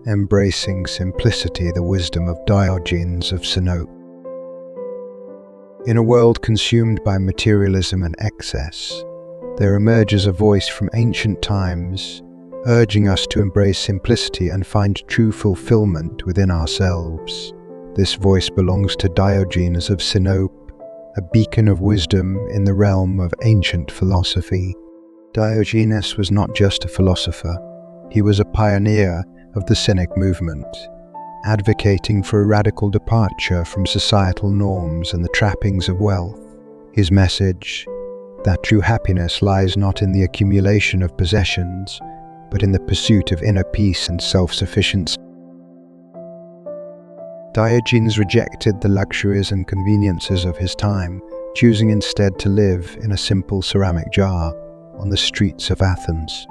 Embracing Simplicity, the Wisdom of Diogenes of Sinope. In a world consumed by materialism and excess, there emerges a voice from ancient times, urging us to embrace simplicity and find true fulfillment within ourselves. This voice belongs to Diogenes of Sinope, a beacon of wisdom in the realm of ancient philosophy. Diogenes was not just a philosopher, he was a pioneer of the Cynic movement, advocating for a radical departure from societal norms and the trappings of wealth. His message, that true happiness lies not in the accumulation of possessions, but in the pursuit of inner peace and self-sufficiency. Diogenes rejected the luxuries and conveniences of his time, choosing instead to live in a simple ceramic jar on the streets of Athens.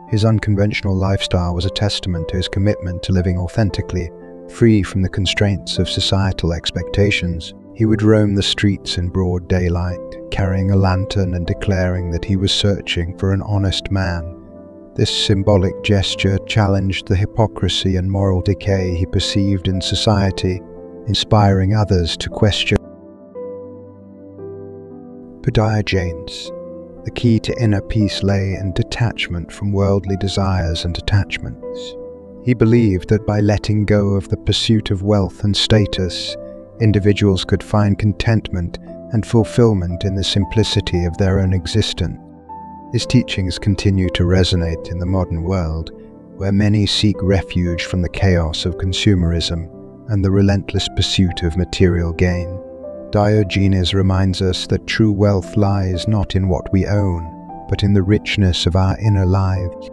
His unconventional lifestyle was a testament to his commitment to living authentically, free from the constraints of societal expectations. He would roam the streets in broad daylight, carrying a lantern and declaring that he was searching for an honest man. This symbolic gesture challenged the hypocrisy and moral decay he perceived in society, inspiring others to question. For Diogenes, the key to inner peace lay in detachment from worldly desires and attachments. He believed that by letting go of the pursuit of wealth and status, individuals could find contentment and fulfillment in the simplicity of their own existence. His teachings continue to resonate in the modern world, where many seek refuge from the chaos of consumerism and the relentless pursuit of material gain. Diogenes reminds us that true wealth lies not in what we own, but in the richness of our inner lives.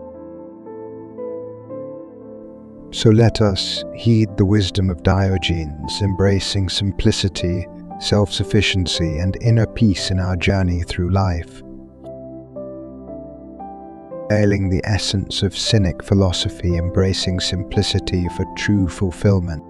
So let us heed the wisdom of Diogenes, embracing simplicity, self-sufficiency, and inner peace in our journey through life. Hailing the essence of Cynic philosophy, embracing simplicity for true fulfillment.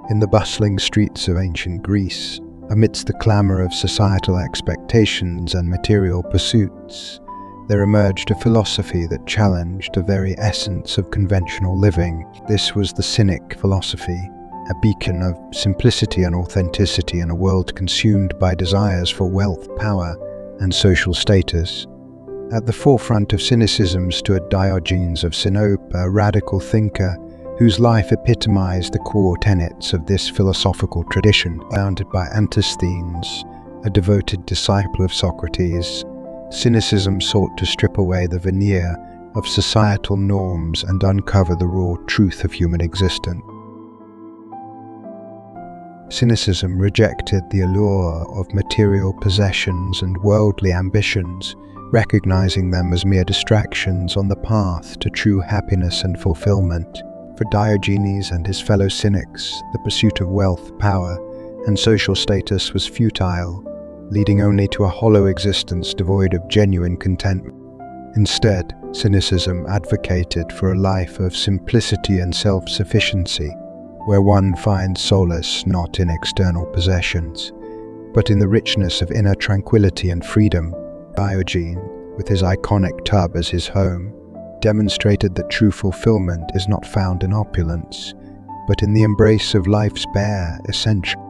In the bustling streets of ancient Greece, amidst the clamor of societal expectations and material pursuits, there emerged a philosophy that challenged the very essence of conventional living. This was the Cynic philosophy, a beacon of simplicity and authenticity in a world consumed by desires for wealth, power, and social status. At the forefront of Cynicism stood Diogenes of Sinope, a radical thinker whose life epitomized the core tenets of this philosophical tradition. Founded by Antisthenes, a devoted disciple of Socrates, Cynicism sought to strip away the veneer of societal norms and uncover the raw truth of human existence. Cynicism rejected the allure of material possessions and worldly ambitions, recognizing them as mere distractions on the path to true happiness and fulfillment. For Diogenes and his fellow Cynics, the pursuit of wealth, power, and social status was futile, leading only to a hollow existence devoid of genuine contentment. Instead, Cynicism advocated for a life of simplicity and self-sufficiency, where one finds solace not in external possessions, but in the richness of inner tranquility and freedom. Diogenes, with his iconic tub as his home, demonstrated that true fulfillment is not found in opulence, but in the embrace of life's bare essentials.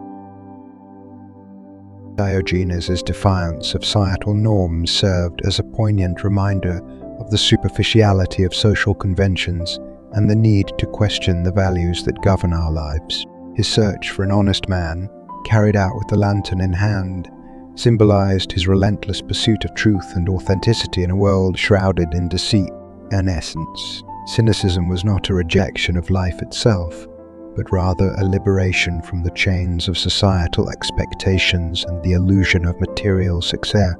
Diogenes' defiance of societal norms served as a poignant reminder of the superficiality of social conventions and the need to question the values that govern our lives. His search for an honest man, carried out with the lantern in hand, symbolized his relentless pursuit of truth and authenticity in a world shrouded in deceit. In essence, Cynicism was not a rejection of life itself, but rather a liberation from the chains of societal expectations and the illusion of material success.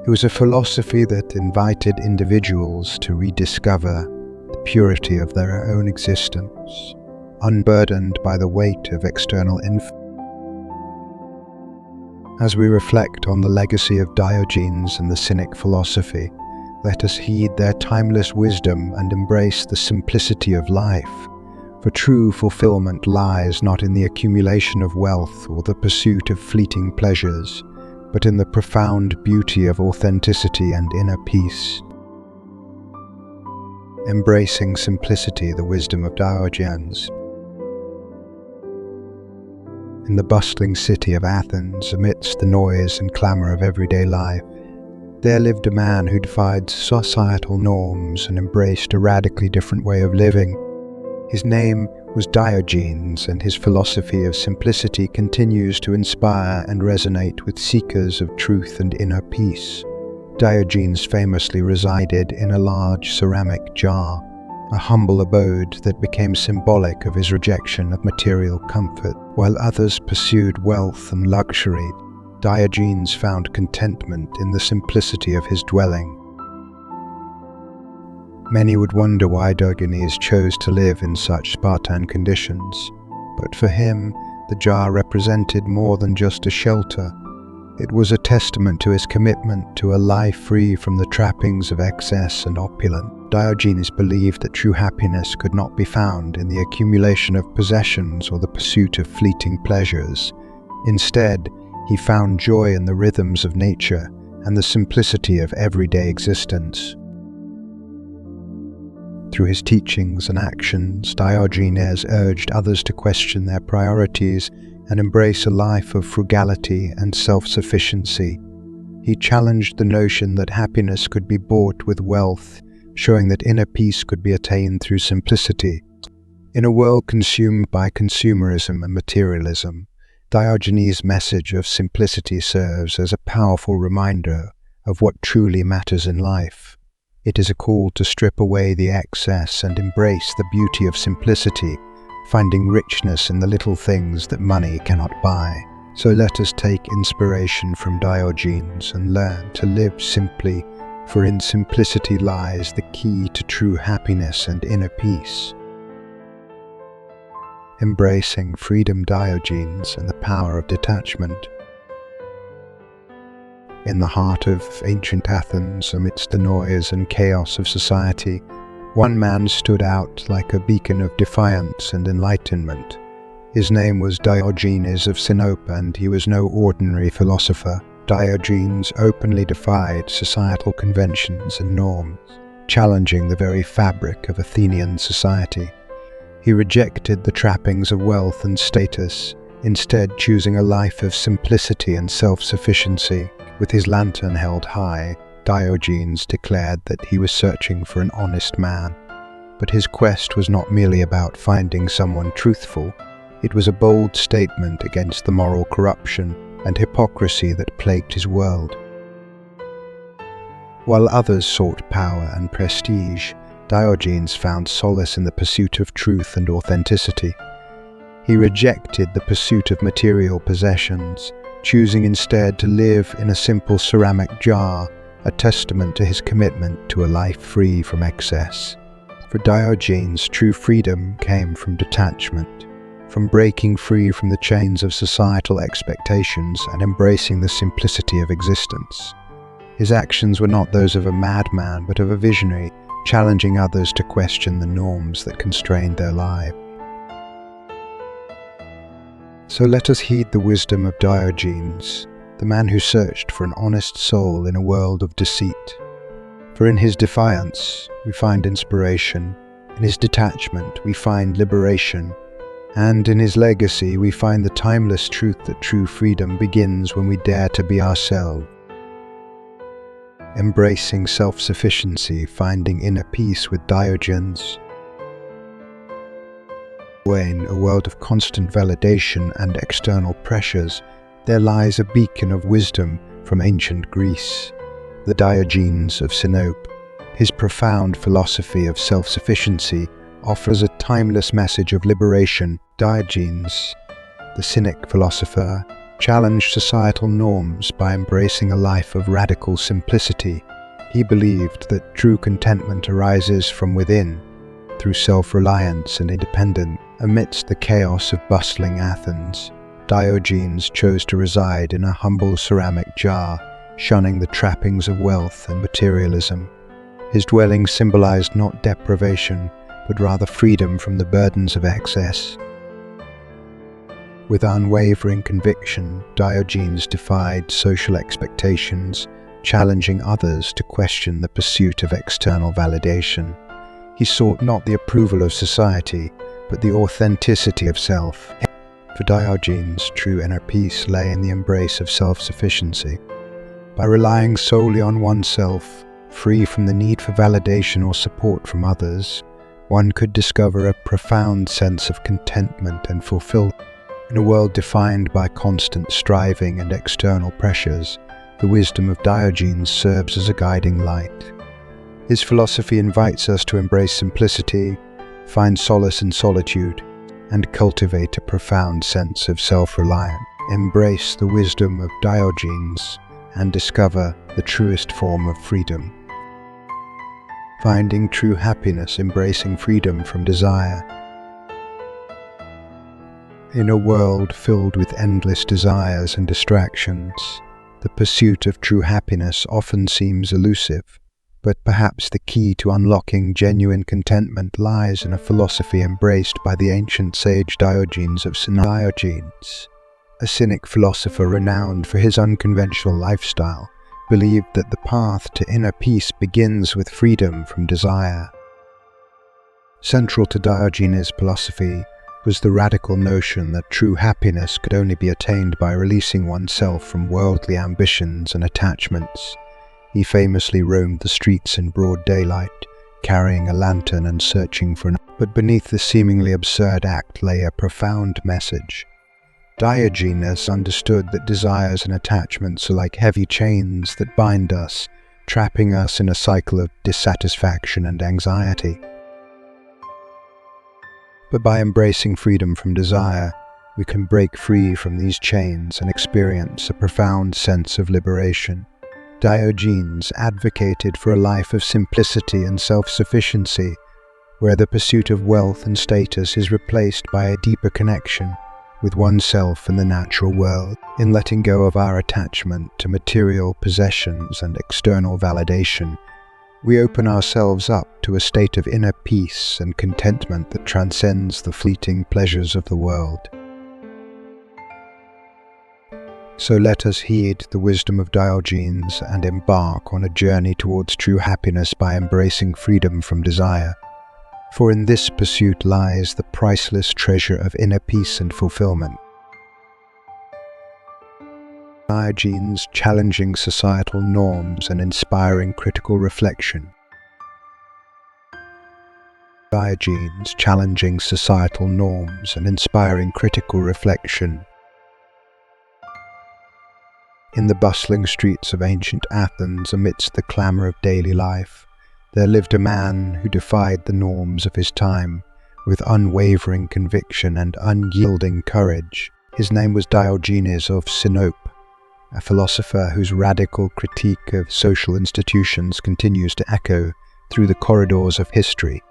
It was a philosophy that invited individuals to rediscover the purity of their own existence, unburdened by the weight of external influence. As we reflect on the legacy of Diogenes and the Cynic philosophy, let us heed their timeless wisdom and embrace the simplicity of life. For true fulfillment lies not in the accumulation of wealth or the pursuit of fleeting pleasures, but in the profound beauty of authenticity and inner peace. Embracing simplicity, the wisdom of Diogenes. In the bustling city of Athens, amidst the noise and clamour of everyday life, there lived a man who defied societal norms and embraced a radically different way of living. His name was Diogenes, and his philosophy of simplicity continues to inspire and resonate with seekers of truth and inner peace. Diogenes famously resided in a large ceramic jar, a humble abode that became symbolic of his rejection of material comfort. While others pursued wealth and luxury, Diogenes found contentment in the simplicity of his dwelling. Many would wonder why Diogenes chose to live in such Spartan conditions, but for him, the jar represented more than just a shelter. It was a testament to his commitment to a life free from the trappings of excess and opulence. Diogenes believed that true happiness could not be found in the accumulation of possessions or the pursuit of fleeting pleasures. Instead, he found joy in the rhythms of nature and the simplicity of everyday existence. Through his teachings and actions, Diogenes urged others to question their priorities and embrace a life of frugality and self-sufficiency. He challenged the notion that happiness could be bought with wealth, showing that inner peace could be attained through simplicity. In a world consumed by consumerism and materialism, Diogenes' message of simplicity serves as a powerful reminder of what truly matters in life. It is a call to strip away the excess and embrace the beauty of simplicity, finding richness in the little things that money cannot buy. So let us take inspiration from Diogenes and learn to live simply, for in simplicity lies the key to true happiness and inner peace. Embracing freedom, Diogenes, and the power of detachment. In the heart of ancient Athens, amidst the noise and chaos of society, one man stood out like a beacon of defiance and enlightenment. His name was Diogenes of Sinope, and he was no ordinary philosopher. Diogenes openly defied societal conventions and norms, challenging the very fabric of Athenian society. He rejected the trappings of wealth and status, instead choosing a life of simplicity and self-sufficiency. With his lantern held high, Diogenes declared that he was searching for an honest man. But his quest was not merely about finding someone truthful. It was a bold statement against the moral corruption and hypocrisy that plagued his world. While others sought power and prestige, Diogenes found solace in the pursuit of truth and authenticity. He rejected the pursuit of material possessions, choosing instead to live in a simple ceramic jar, a testament to his commitment to a life free from excess. For Diogenes, true freedom came from detachment, from breaking free from the chains of societal expectations and embracing the simplicity of existence. His actions were not those of a madman, but of a visionary, challenging others to question the norms that constrained their lives. So let us heed the wisdom of Diogenes, the man who searched for an honest soul in a world of deceit. For in his defiance, we find inspiration, in his detachment, we find liberation, and in his legacy, we find the timeless truth that true freedom begins when we dare to be ourselves. Embracing self-sufficiency, finding inner peace with Diogenes. In a world of constant validation and external pressures, there lies a beacon of wisdom from ancient Greece, the Diogenes of Sinope. His profound philosophy of self-sufficiency offers a timeless message of liberation. Diogenes, the Cynic philosopher, challenged societal norms by embracing a life of radical simplicity. He believed that true contentment arises from within, through self-reliance and independence. Amidst the chaos of bustling Athens, Diogenes chose to reside in a humble ceramic jar, shunning the trappings of wealth and materialism. His dwelling symbolized not deprivation, but rather freedom from the burdens of excess. With unwavering conviction, Diogenes defied social expectations, challenging others to question the pursuit of external validation. He sought not the approval of society, but the authenticity of self. For Diogenes, true inner peace lay in the embrace of self-sufficiency. By relying solely on oneself, free from the need for validation or support from others, one could discover a profound sense of contentment and fulfillment. In a world defined by constant striving and external pressures, the wisdom of Diogenes serves as a guiding light. His philosophy invites us to embrace simplicity, find solace in solitude, and cultivate a profound sense of self-reliance. Embrace the wisdom of Diogenes and discover the truest form of freedom. Finding true happiness, embracing freedom from desire. In a world filled with endless desires and distractions, the pursuit of true happiness often seems elusive, but perhaps the key to unlocking genuine contentment lies in a philosophy embraced by the ancient sage Diogenes of Sinope. Diogenes, a Cynic philosopher renowned for his unconventional lifestyle, believed that the path to inner peace begins with freedom from desire. Central to Diogenes' philosophy was the radical notion that true happiness could only be attained by releasing oneself from worldly ambitions and attachments. He famously roamed the streets in broad daylight, carrying a lantern and searching for but beneath the seemingly absurd act lay a profound message. Diogenes understood that desires and attachments are like heavy chains that bind us, trapping us in a cycle of dissatisfaction and anxiety. But by embracing freedom from desire, we can break free from these chains and experience a profound sense of liberation. Diogenes advocated for a life of simplicity and self-sufficiency, where the pursuit of wealth and status is replaced by a deeper connection with oneself and the natural world. In letting go of our attachment to material possessions and external validation, we open ourselves up to a state of inner peace and contentment that transcends the fleeting pleasures of the world. So let us heed the wisdom of Diogenes and embark on a journey towards true happiness by embracing freedom from desire. For in this pursuit lies the priceless treasure of inner peace and fulfillment. Diogenes challenging societal norms and inspiring critical reflection. Diogenes challenging societal norms and inspiring critical reflection. In the bustling streets of ancient Athens, amidst the clamour of daily life, there lived a man who defied the norms of his time with unwavering conviction and unyielding courage. His name was Diogenes of Sinope, a philosopher whose radical critique of social institutions continues to echo through the corridors of history,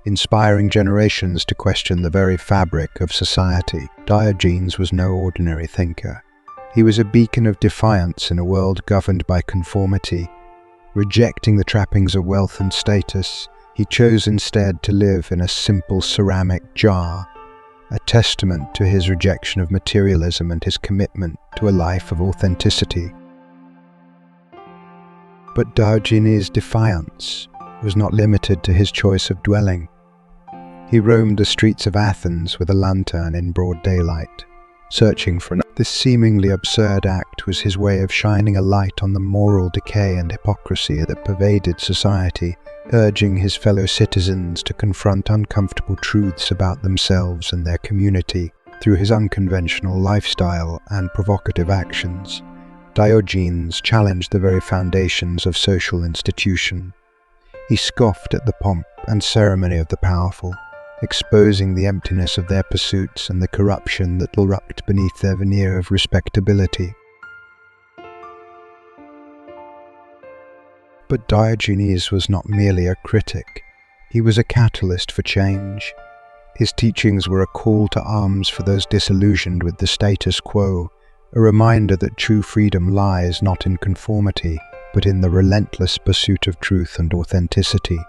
inspiring generations to question the very fabric of society. Diogenes was no ordinary thinker. He was a beacon of defiance in a world governed by conformity. Rejecting the trappings of wealth and status, he chose instead to live in a simple ceramic jar, a testament to his rejection of materialism and his commitment to a life of authenticity. But Diogenes' defiance was not limited to his choice of dwelling. He roamed the streets of Athens with a lantern in broad daylight, searching for this seemingly absurd act was his way of shining a light on the moral decay and hypocrisy that pervaded society, urging his fellow citizens to confront uncomfortable truths about themselves and their community. Through his unconventional lifestyle and provocative actions, Diogenes challenged the very foundations of social institution. He scoffed at the pomp and ceremony of the powerful, exposing the emptiness of their pursuits and the corruption that lurked beneath their veneer of respectability. But Diogenes was not merely a critic. He was a catalyst for change. His teachings were a call to arms for those disillusioned with the status quo, a reminder that true freedom lies not in conformity, but in the relentless pursuit of truth and authenticity.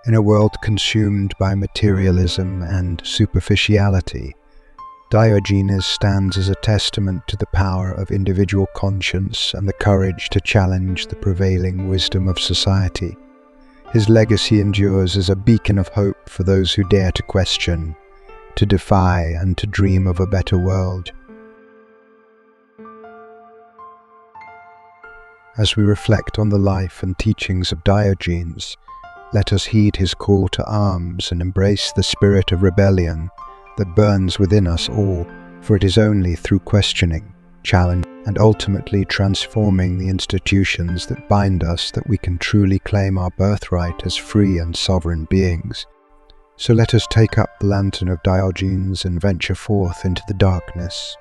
In a world consumed by materialism and superficiality, Diogenes stands as a testament to the power of individual conscience and the courage to challenge the prevailing wisdom of society. His legacy endures as a beacon of hope for those who dare to question, to defy, and to dream of a better world. As we reflect on the life and teachings of Diogenes, let us heed his call to arms and embrace the spirit of rebellion that burns within us all, for it is only through questioning, challenge, and ultimately transforming the institutions that bind us that we can truly claim our birthright as free and sovereign beings. So let us take up the lantern of Diogenes and venture forth into the darkness,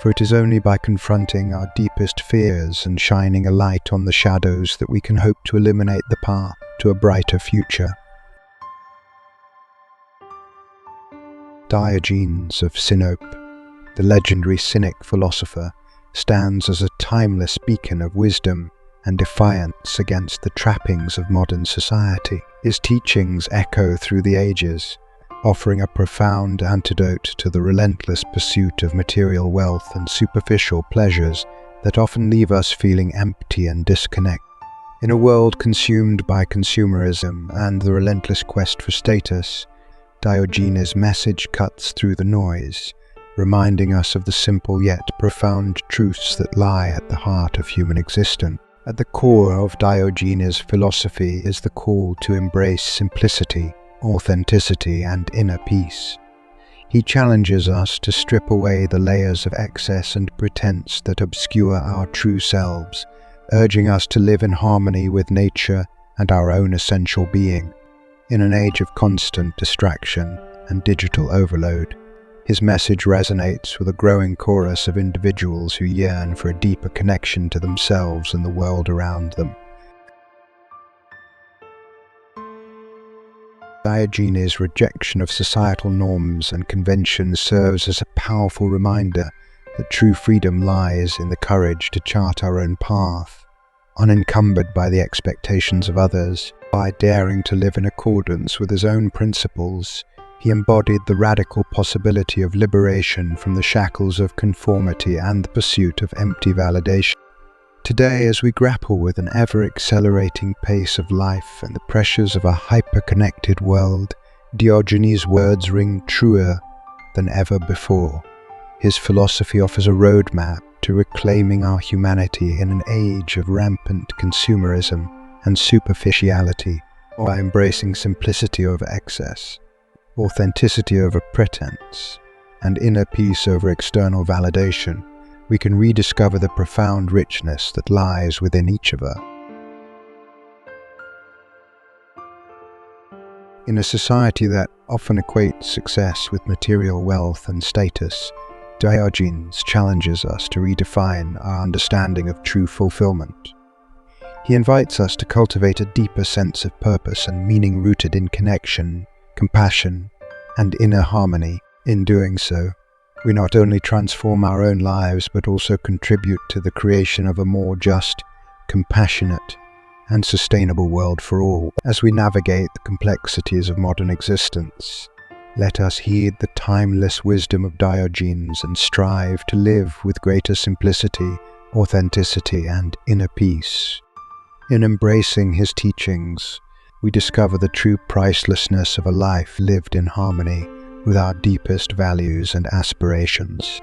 for it is only by confronting our deepest fears and shining a light on the shadows that we can hope to illuminate the path to a brighter future. Diogenes of Sinope, the legendary Cynic philosopher, stands as a timeless beacon of wisdom and defiance against the trappings of modern society. His teachings echo through the ages, offering a profound antidote to the relentless pursuit of material wealth and superficial pleasures that often leave us feeling empty and disconnected. In a world consumed by consumerism and the relentless quest for status, Diogenes' message cuts through the noise, reminding us of the simple yet profound truths that lie at the heart of human existence. At the core of Diogenes' philosophy is the call to embrace simplicity, authenticity, and inner peace. He challenges us to strip away the layers of excess and pretense that obscure our true selves, urging us to live in harmony with nature and our own essential being. In an age of constant distraction and digital overload, his message resonates with a growing chorus of individuals who yearn for a deeper connection to themselves and the world around them. Diogenes' rejection of societal norms and conventions serves as a powerful reminder that true freedom lies in the courage to chart our own path, unencumbered by the expectations of others. By daring to live in accordance with his own principles, he embodied the radical possibility of liberation from the shackles of conformity and the pursuit of empty validation. Today, as we grapple with an ever-accelerating pace of life and the pressures of a hyper-connected world, Diogenes' words ring truer than ever before. His philosophy offers a roadmap to reclaiming our humanity in an age of rampant consumerism and superficiality. By embracing simplicity over excess, authenticity over pretense, and inner peace over external validation, we can rediscover the profound richness that lies within each of us. In a society that often equates success with material wealth and status, Diogenes challenges us to redefine our understanding of true fulfillment. He invites us to cultivate a deeper sense of purpose and meaning rooted in connection, compassion, and inner harmony. In doing so, we not only transform our own lives but also contribute to the creation of a more just, compassionate, and sustainable world for all. As we navigate the complexities of modern existence, let us heed the timeless wisdom of Diogenes and strive to live with greater simplicity, authenticity, and inner peace. In embracing his teachings, we discover the true pricelessness of a life lived in harmony with our deepest values and aspirations.